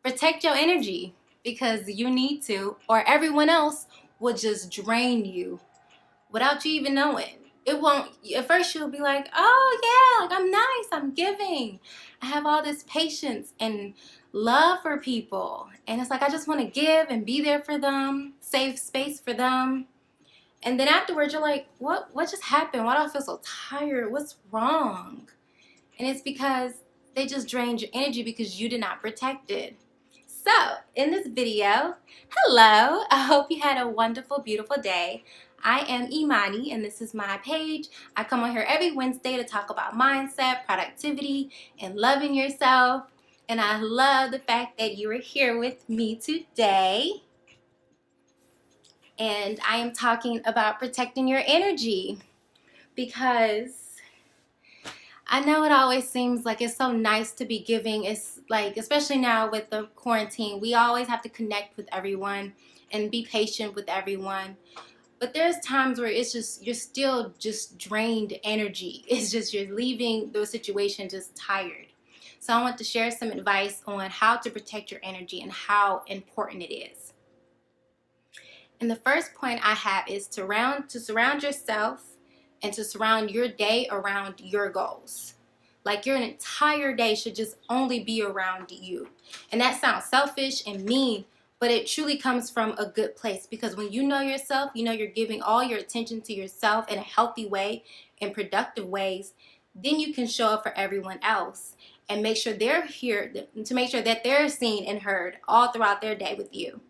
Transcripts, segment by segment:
protect your energy because you need to, or everyone else will just drain you without you even knowing. It won't, at first you'll be like, oh yeah, like I'm nice, I'm giving. I have all this patience and love for people. And it's like, I just want to give and be there for them, save space for them. And then afterwards you're like, what just happened? Why do I feel so tired? What's wrong? And it's because they just drained your energy because you did not protect it. So, in this video, hello, I hope you had a wonderful, beautiful day. I am Imani, and this is my page. I come on here every Wednesday to talk about mindset, productivity, and loving yourself. And I love the fact that you are here with me today. And I am talking about protecting your energy because I know it always seems like it's so nice to be giving. It's like, especially now with the quarantine, we always have to connect with everyone and be patient with everyone. But there's times where it's just, you're still just drained energy. It's just, you're leaving the situation just tired. So I want to share some advice on how to protect your energy and how important it is. And the first point I have is to surround yourself and to surround your day around your goals. Like your entire day should just only be around you. And that sounds selfish and mean, but it truly comes from a good place, because when you know yourself, you know you're giving all your attention to yourself in a healthy way, in productive ways, then you can show up for everyone else and make sure they're here, to make sure that they're seen and heard all throughout their day with you.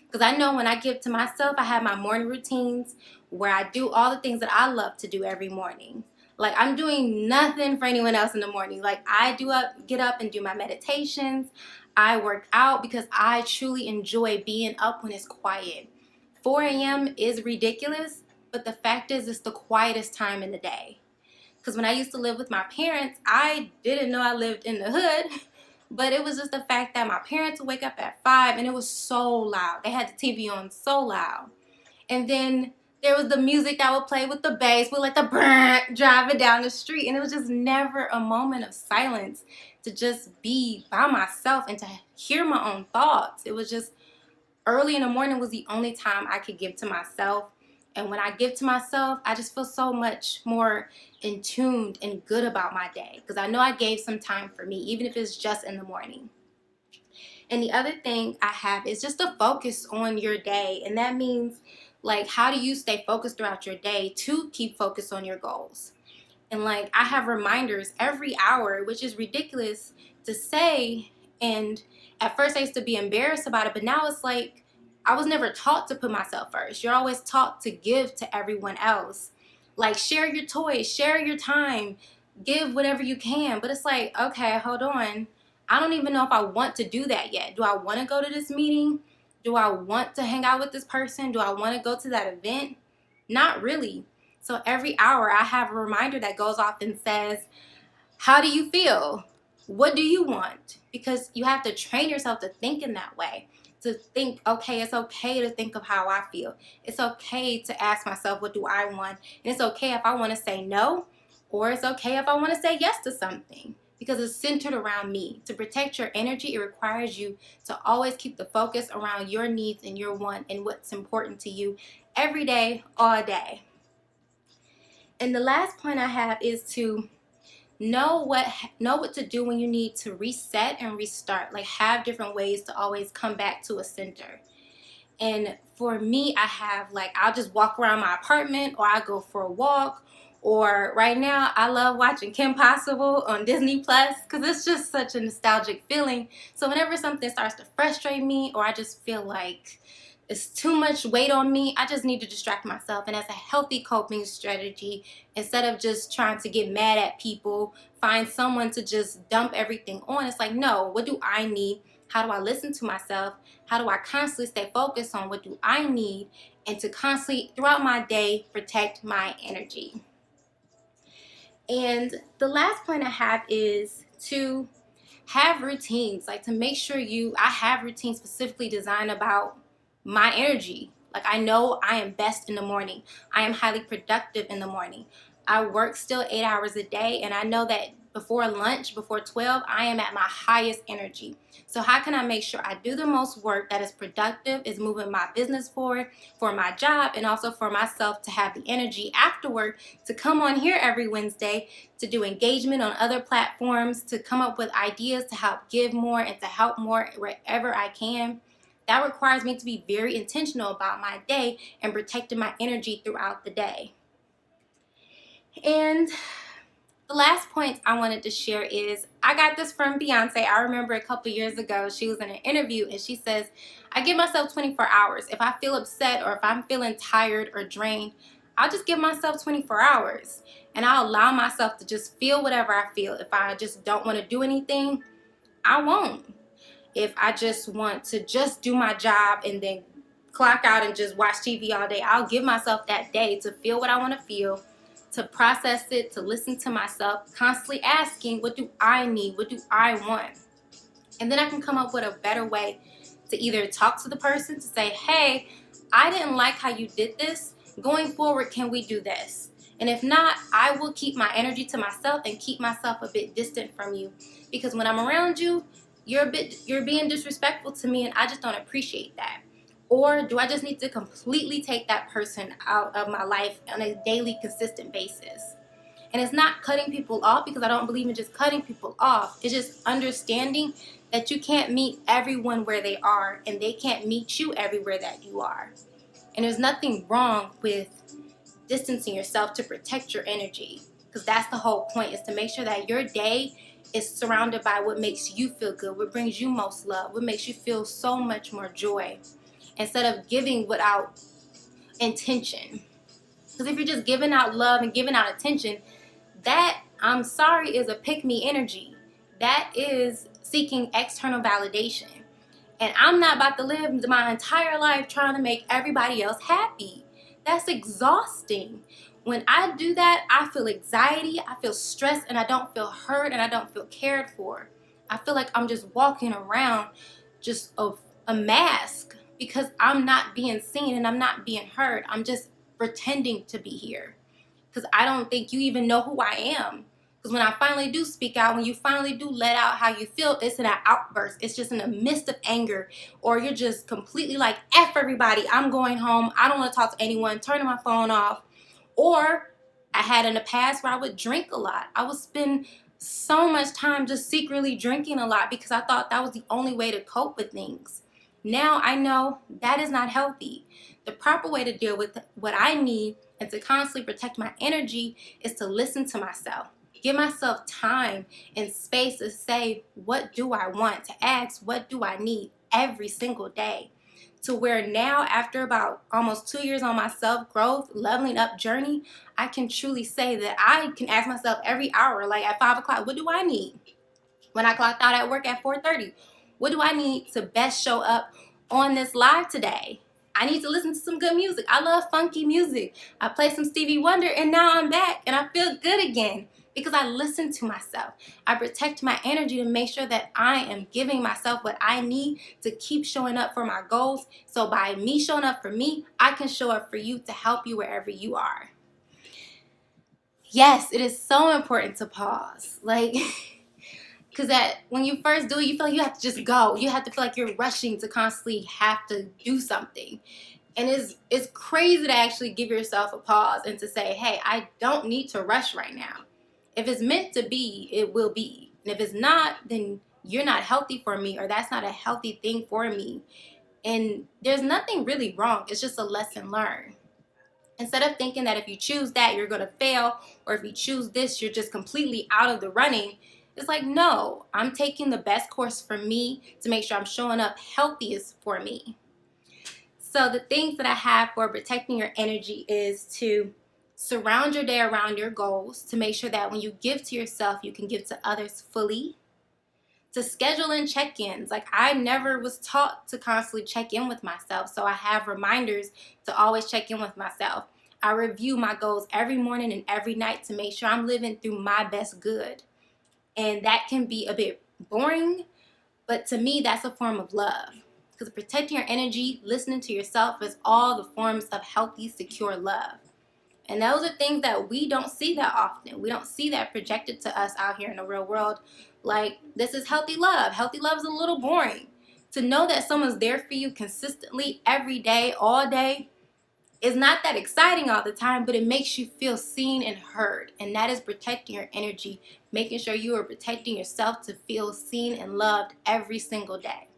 Because I know when I give to myself, I have my morning routines where I do all the things that I love to do every morning. Like, I'm doing nothing for anyone else in the morning. Like, I get up and do my meditations. I work out because I truly enjoy being up when it's quiet. 4 a.m. is ridiculous, but the fact is it's the quietest time in the day. Because when I used to live with my parents, I didn't know I lived in the hood. But it was just the fact that my parents would wake up at 5 and it was so loud. They had the TV on so loud. And then there was the music that would play with the bass, with like the brrrr driving down the street. And it was just never a moment of silence to just be by myself and to hear my own thoughts. It was just early in the morning was the only time I could give to myself. And when I give to myself, I just feel so much more in tuned and good about my day, because I know I gave some time for me, even if it's just in the morning. And the other thing I have is just to focus on your day. And that means, like, how do you stay focused throughout your day to keep focused on your goals? And like, I have reminders every hour, which is ridiculous to say. And at first I used to be embarrassed about it, but now it's like, I was never taught to put myself first. You're always taught to give to everyone else. Like, share your toys, share your time, give whatever you can. But it's like, okay, hold on. I don't even know if I want to do that yet. Do I want to go to this meeting? Do I want to hang out with this person? Do I want to go to that event? Not really. So every hour I have a reminder that goes off and says, how do you feel? What do you want? Because you have to train yourself to think in that way. To think, okay, it's okay to think of how I feel. It's okay to ask myself, what do I want? And it's okay if I want to say no, or it's okay if I want to say yes to something, because it's centered around me. To protect your energy, it requires you to always keep the focus around your needs and your want and what's important to you every day, all day. And the last point I have is to know what to do when you need to reset and restart. Like, have different ways to always come back to a center. And for me, I have, like, I'll just walk around my apartment, or I go for a walk, or right now I love watching Kim Possible on Disney Plus, because it's just such a nostalgic feeling. So whenever something starts to frustrate me, or I just feel like it's too much weight on me, I just need to distract myself. And as a healthy coping strategy, instead of just trying to get mad at people, find someone to just dump everything on. It's like, no, what do I need? How do I listen to myself? How do I constantly stay focused on what do I need, and to constantly throughout my day protect my energy? And the last point I have is to have routines, like to make sure I have routines specifically designed about my energy. Like, I know I am best in the morning. I am highly productive in the morning. I work still 8 hours a day, and I know that before lunch, before 12, I am at my highest energy. So how can I make sure I do the most work that is productive, is moving my business forward, for my job, and also for myself to have the energy afterward to come on here every Wednesday, to do engagement on other platforms, to come up with ideas to help give more and to help more wherever I can. That requires me to be very intentional about my day and protecting my energy throughout the day. And the last point I wanted to share is, I got this from Beyonce. I remember a couple years ago, she was in an interview and she says, I give myself 24 hours. If I feel upset or if I'm feeling tired or drained, I'll just give myself 24 hours. And I'll allow myself to just feel whatever I feel. If I just don't want to do anything, I won't. If I just want to just do my job and then clock out and just watch TV all day, I'll give myself that day to feel what I want to feel, to process it, to listen to myself, constantly asking, what do I need? What do I want? And then I can come up with a better way to either talk to the person to say, hey, I didn't like how you did this. Going forward, can we do this? And if not, I will keep my energy to myself and keep myself a bit distant from you. Because when I'm around you, you're being disrespectful to me and I just don't appreciate that. Or do I just need to completely take that person out of my life on a daily, consistent basis? And it's not cutting people off, because I don't believe in just cutting people off. It's just understanding that you can't meet everyone where they are and they can't meet you everywhere that you are. And there's nothing wrong with distancing yourself to protect your energy, because that's the whole point, is to make sure that your day is surrounded by what makes you feel good, what brings you most love, what makes you feel so much more joy, instead of giving without intention. Because if you're just giving out love and giving out attention, that, I'm sorry, is a pick-me energy. That is seeking external validation. And I'm not about to live my entire life trying to make everybody else happy. That's exhausting. When I do that, I feel anxiety, I feel stress, and I don't feel heard and I don't feel cared for. I feel like I'm just walking around just a mask, because I'm not being seen and I'm not being heard. I'm just pretending to be here, because I don't think you even know who I am. Because when I finally do speak out, when you finally do let out how you feel, it's in an outburst. It's just in a mist of anger. Or you're just completely like, F everybody, I'm going home. I don't want to talk to anyone, turning my phone off. Or I had in the past where I would drink a lot. I would spend so much time just secretly drinking a lot because I thought that was the only way to cope with things. Now I know that is not healthy. The proper way to deal with what I need and to constantly protect my energy is to listen to myself. Give myself time and space to say, what do I want? To ask, what do I need every single day? To where now, after about almost 2 years on my self-growth, leveling up journey, I can truly say that I can ask myself every hour, like at 5 o'clock, what do I need? When I clocked out at work at 4:30, what do I need to best show up on this live today? I need to listen to some good music. I love funky music. I play some Stevie Wonder and now I'm back and I feel good again because I listen to myself. I protect my energy to make sure that I am giving myself what I need to keep showing up for my goals. So by me showing up for me, I can show up for you to help you wherever you are. Yes, it is so important to pause. Because that when you first do it, you feel like you have to just go. You have to feel like you're rushing to constantly have to do something. And it's crazy to actually give yourself a pause and to say, hey, I don't need to rush right now. If it's meant to be, it will be. And if it's not, then you're not healthy for me, or that's not a healthy thing for me. And there's nothing really wrong. It's just a lesson learned. Instead of thinking that if you choose that, you're going to fail, or if you choose this, you're just completely out of the running. It's like, no, I'm taking the best course for me to make sure I'm showing up healthiest for me. So the things that I have for protecting your energy is to surround your day around your goals, to make sure that when you give to yourself, you can give to others fully. To schedule in check-ins. Like, I never was taught to constantly check in with myself, so I have reminders to always check in with myself. I review my goals every morning and every night to make sure I'm living through my best good. And that can be a bit boring, but to me, that's a form of love. Because protecting your energy, listening to yourself is all the forms of healthy, secure love. And those are things that we don't see that often. We don't see that projected to us out here in the real world. Like, this is healthy love. Healthy love is a little boring. To know that someone's there for you consistently every day, all day, is not that exciting all the time, but it makes you feel seen and heard. And that is protecting your energy, making sure you are protecting yourself to feel seen and loved every single day.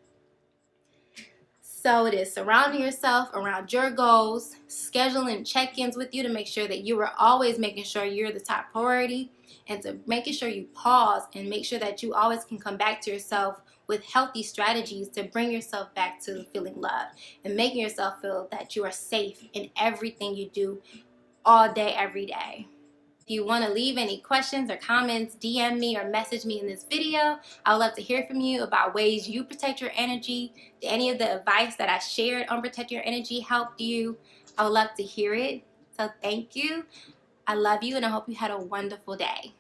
So it is surrounding yourself around your goals, scheduling check-ins with you to make sure that you are always making sure you're the top priority, and to making sure you pause and make sure that you always can come back to yourself with healthy strategies to bring yourself back to feeling loved and making yourself feel that you are safe in everything you do all day, every day. If you want to leave any questions or comments, DM me or message me in this video. I would love to hear from you about ways you protect your energy. Did any of the advice that I shared on protect your energy helped you? I would love to hear it. So thank you. I love you, and I hope you had a wonderful day.